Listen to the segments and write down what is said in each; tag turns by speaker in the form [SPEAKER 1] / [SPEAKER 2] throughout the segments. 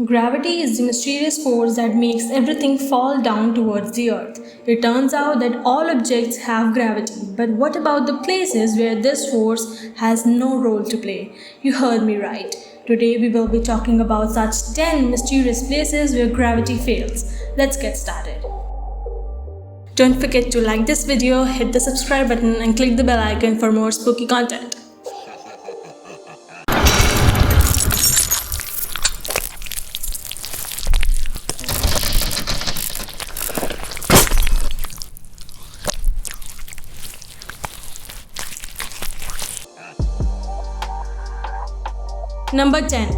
[SPEAKER 1] Gravity is the mysterious force that makes everything fall down towards the earth. It turns out that all objects have gravity, but what about the places where this force has no role to play? You heard me right. Today we will be talking about such 10 mysterious places where gravity fails. Let's get started. Don't forget to like this video, hit the subscribe button and click the bell icon for more spooky content. Number 10.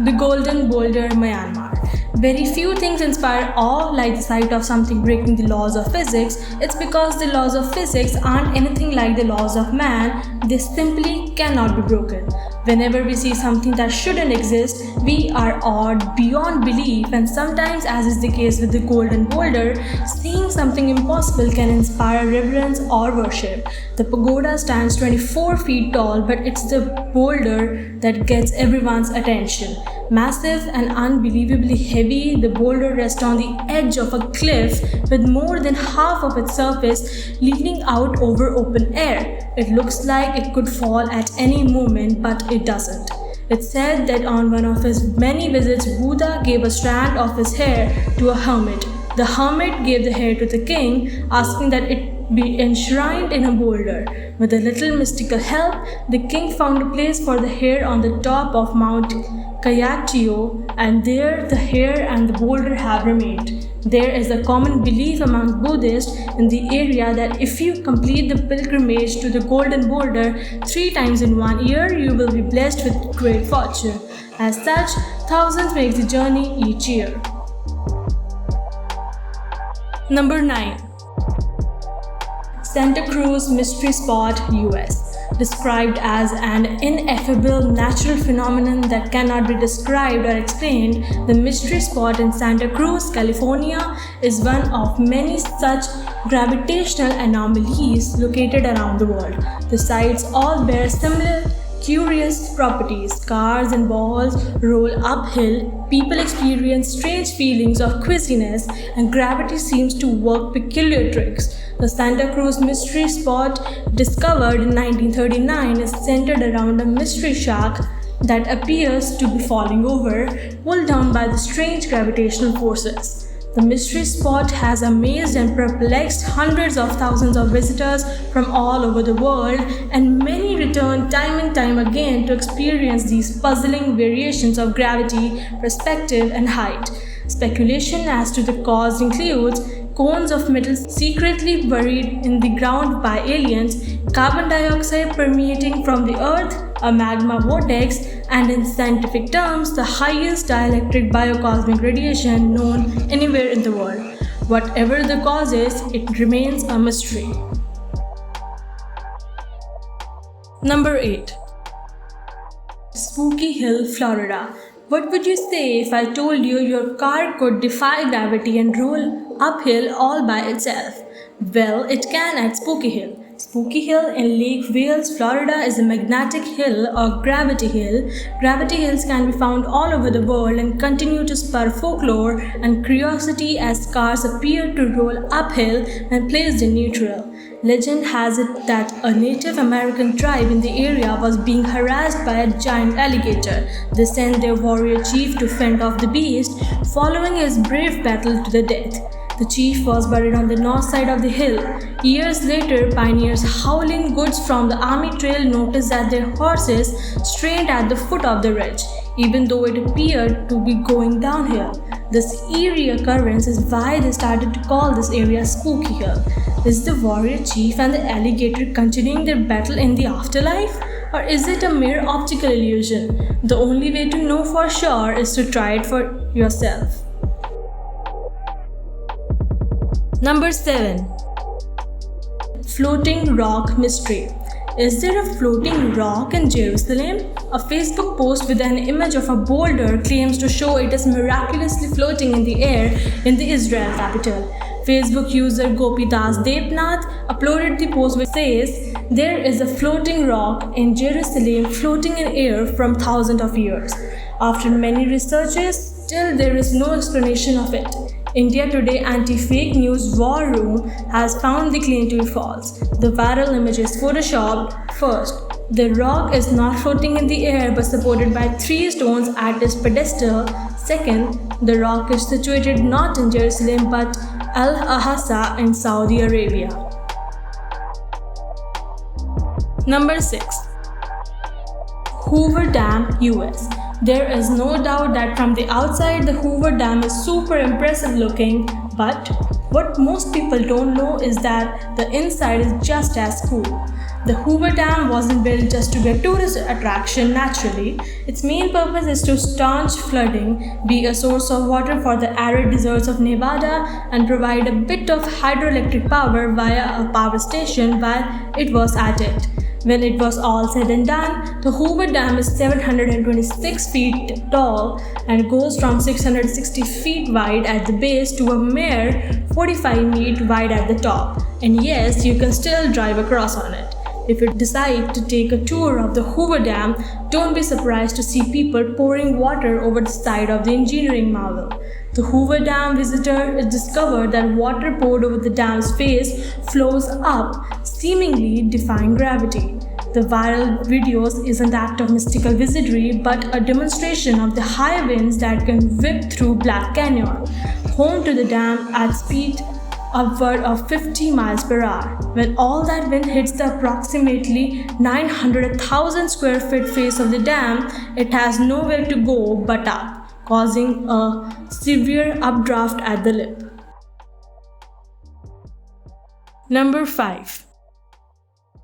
[SPEAKER 1] The Golden Boulder, Myanmar. Very few things inspire awe like the sight of something breaking the laws of physics. It's because the laws of physics aren't anything like the laws of man, they simply cannot be broken. Whenever we see something that shouldn't exist, we are awed beyond belief, and sometimes, as is the case with the Golden Boulder, seeing something impossible can inspire reverence or worship. The pagoda stands 24 feet tall, but it's the boulder that gets everyone's attention. Massive and unbelievably heavy, the boulder rests on the edge of a cliff with more than half of its surface leaning out over open air. It looks like it could fall at any moment, but it doesn't. It's said that on one of his many visits, Buddha gave a strand of his hair to a hermit. The hermit gave the hair to the king, asking that it be enshrined in a boulder. With a little mystical help, the king found a place for the hair on the top of Mount Kayatio, and there the hair and the boulder have remained. There is a common belief among Buddhists in the area that if you complete the pilgrimage to the Golden Boulder 3 times in 1 year, you will be blessed with great fortune. As such, thousands make the journey each year. Number 9. Santa Cruz Mystery Spot, US. Described as an ineffable natural phenomenon that cannot be described or explained, the mystery spot in Santa Cruz, California is one of many such gravitational anomalies located around the world. The sites all bear similar curious properties. Cars and balls roll uphill, people experience strange feelings of quizziness, and gravity seems to work peculiar tricks. The Santa Cruz Mystery Spot, discovered in 1939, is centered around a mystery shack that appears to be falling over, pulled down by the strange gravitational forces. The mystery spot has amazed and perplexed hundreds of thousands of visitors from all over the world, and many return time and time again to experience these puzzling variations of gravity, perspective, and height. Speculation as to the cause includes cones of metal secretly buried in the ground by aliens, carbon dioxide permeating from the earth, a magma vortex, and in scientific terms, the highest dielectric biocosmic radiation known anywhere in the world. Whatever the cause is, it remains a mystery. Number 8. Spooky Hill, Florida. What would you say if I told you your car could defy gravity and roll uphill all by itself? Well, it can at Spooky Hill. Spooky Hill in Lake Wales, Florida is a magnetic hill or gravity hill. Gravity hills can be found all over the world and continue to spur folklore and curiosity as cars appear to roll uphill when placed in neutral. Legend has it that a Native American tribe in the area was being harassed by a giant alligator. They sent their warrior chief to fend off the beast, following his brave battle to the death. The chief was buried on the north side of the hill. Years later, pioneers hauling goods from the army trail noticed that their horses strained at the foot of the ridge, even though it appeared to be going downhill. This eerie occurrence is why they started to call this area Spooky Hill. Is the warrior chief and the alligator continuing their battle in the afterlife? Or is it a mere optical illusion? The only way to know for sure is to try it for yourself. Number 7. Floating Rock Mystery. Is there a floating rock in Jerusalem? A Facebook post with an image of a boulder claims to show it is miraculously floating in the air in the Israel capital. Facebook user Gopidas Debnath uploaded the post which says, "There is a floating rock in Jerusalem floating in air from thousands of years." After many researches, still there is no explanation of it. India Today Anti-Fake News War Room has found the claim to be false. The viral image is photoshopped. First, the rock is not floating in the air but supported by 3 stones at its pedestal. Second, the rock is situated not in Jerusalem but Al Ahsa in Saudi Arabia. Number 6. Hoover Dam, US. There is no doubt that from the outside the Hoover Dam is super impressive looking, but what most people don't know is that the inside is just as cool. The Hoover Dam wasn't built just to be a tourist attraction naturally. Its main purpose is to staunch flooding, be a source of water for the arid deserts of Nevada, and provide a bit of hydroelectric power via a power station while it was at it. When it was all said and done, the Hoover Dam is 726 feet tall and goes from 660 feet wide at the base to a mere 45 feet wide at the top. And yes, you can still drive across on it. If you decide to take a tour of the Hoover Dam, don't be surprised to see people pouring water over the side of the engineering marvel. The Hoover Dam visitor discovered that water poured over the dam's face flows up, seemingly defying gravity. The viral videos is an act of mystical wizardry but a demonstration of the high winds that can whip through Black Canyon, home to the dam at speed upward of 50 miles per hour. When all that wind hits the approximately 900,000 square feet face of the dam, it has nowhere to go but up, causing a severe updraft at the lip. Number 5.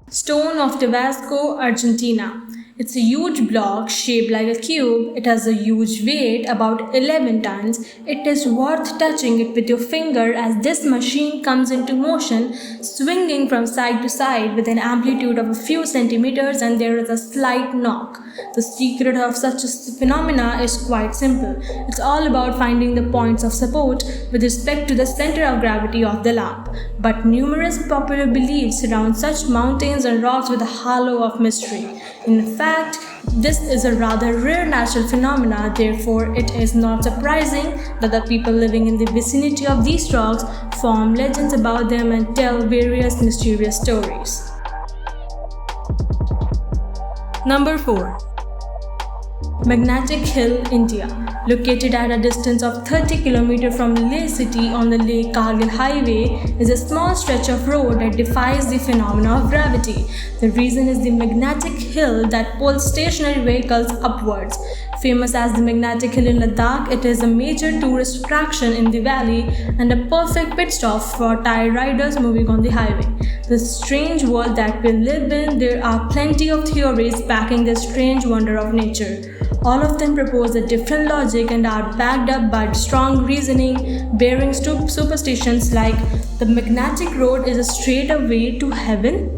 [SPEAKER 1] Stone of Tabasco, Argentina. It's a huge block shaped like a cube. It has a huge weight, about 11 tons. It is worth touching it with your finger as this machine comes into motion, swinging from side to side with an amplitude of a few centimeters, and there is a slight knock. The secret of such a phenomena is quite simple. It's all about finding the points of support with respect to the center of gravity of the lamp. But numerous popular beliefs surround such mountains and rocks with a halo of mystery. In fact, this is a rather rare natural phenomena, therefore it is not surprising that the people living in the vicinity of these rocks form legends about them and tell various mysterious stories. Number 4. Magnetic Hill, India. Located at a distance of 30 km from Leh city on the Leh Kargil highway, is a small stretch of road that defies the phenomena of gravity. The reason is the magnetic hill that pulls stationary vehicles upwards. Famous as the Magnetic Hill in Ladakh, it is a major tourist attraction in the valley and a perfect pit stop for tired riders moving on the highway. The strange world that we live in, there are plenty of theories backing this strange wonder of nature. All of them propose a different logic and are backed up by strong reasoning, bearing superstitions like the magnetic road is a straight way to heaven.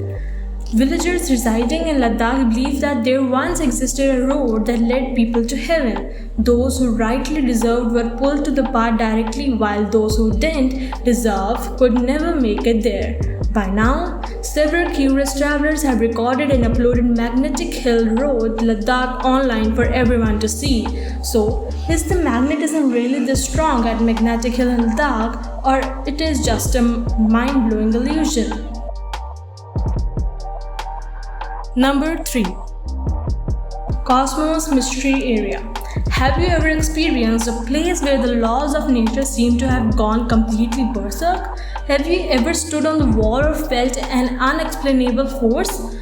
[SPEAKER 1] Villagers residing in Ladakh believe that there once existed a road that led people to heaven. Those who rightly deserved were pulled to the path directly, while those who didn't deserve could never make it there. By now, several curious travelers have recorded and uploaded Magnetic Hill Road, Ladakh online for everyone to see. So, is the magnetism really this strong at Magnetic Hill in Ladakh, or it is just a mind-blowing illusion? Number 3. Cosmos Mystery Area. Have you ever experienced a place where the laws of nature seem to have gone completely berserk? Have you ever stood on the wall or felt an unexplainable force?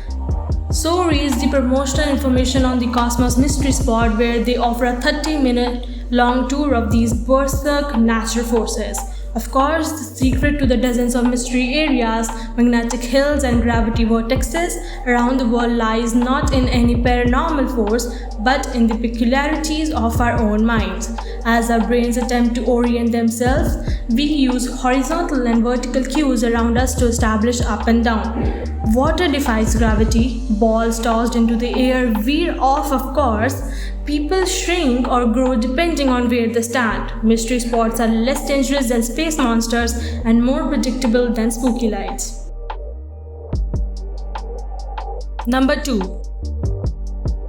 [SPEAKER 1] So reads the promotional information on the Cosmos Mystery Spot, where they offer a 30-minute long tour of these berserk natural forces. Of course, the secret to the dozens of mystery areas, magnetic hills, and gravity vortexes around the world lies not in any paranormal force, but in the peculiarities of our own minds. As our brains attempt to orient themselves, we use horizontal and vertical cues around us to establish up and down. Water defies gravity, balls tossed into the air veer off, of course. People shrink or grow depending on where they stand. Mystery spots are less dangerous than space monsters and more predictable than spooky lights. Number 2.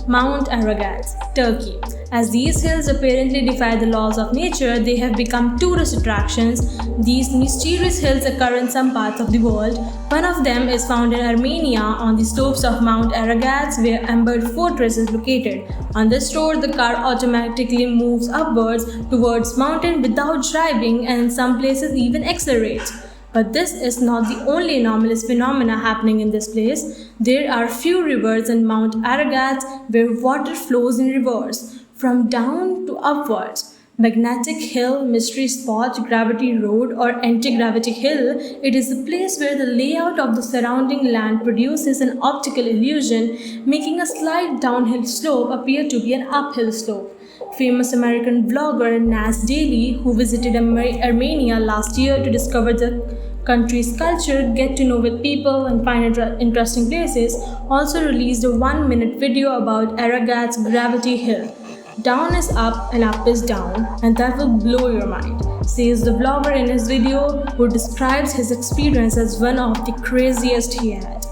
[SPEAKER 1] Mount Ararat, Turkey. As these hills apparently defy the laws of nature, they have become tourist attractions. These mysterious hills occur in some parts of the world. One of them is found in Armenia on the slopes of Mount Aragats, where Amber Fortress is located. On this road, the car automatically moves upwards towards mountain without driving and in some places even accelerates. But this is not the only anomalous phenomena happening in this place. There are few rivers in Mount Aragat where water flows in reverse, from down to upwards. Magnetic Hill, Mystery Spot, Gravity Road, or Anti-Gravity Hill, it is a place where the layout of the surrounding land produces an optical illusion, making a slight downhill slope appear to be an uphill slope. Famous American vlogger Nas Daily, who visited Armenia last year to discover the country's culture, get to know with people, and find interesting places, also released a 1-minute video about Aragat's Gravity Hill. Down is up and up is down, and that will blow your mind, says the vlogger in his video, who describes his experience as one of the craziest he had.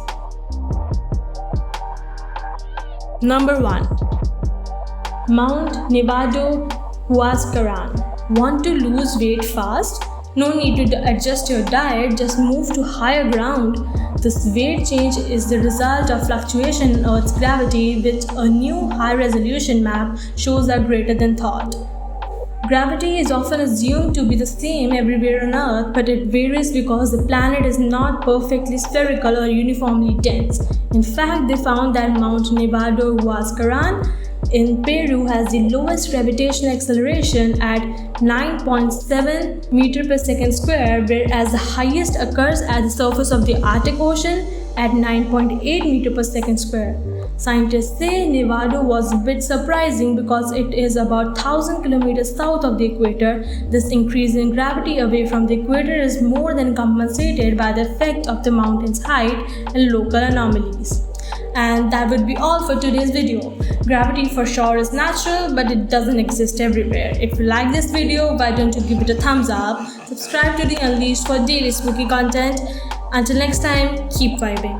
[SPEAKER 1] Number 1. Mount Nevado Huascaran. Want to lose weight fast? No need to adjust your diet, just move to higher ground. This weight change is the result of fluctuation in Earth's gravity, which a new high-resolution map shows are greater than thought. Gravity is often assumed to be the same everywhere on Earth, but it varies because the planet is not perfectly spherical or uniformly dense. In fact, they found that Mount Nevado Huascaran in Peru has the lowest gravitational acceleration at 9.7 meter per second square, whereas the highest occurs at the surface of the Arctic Ocean at 9.8 meter per second square. Scientists say Nevado was a bit surprising because it is about 1,000 kilometers south of the equator. This increase in gravity away from the equator is more than compensated by the effect of the mountain's height and local anomalies. And that would be all for today's video. Gravity for sure is natural, but it doesn't exist everywhere. If you like this video, why don't you give it a thumbs up? Subscribe to The Unleashed for daily spooky content. Until next time, keep vibing.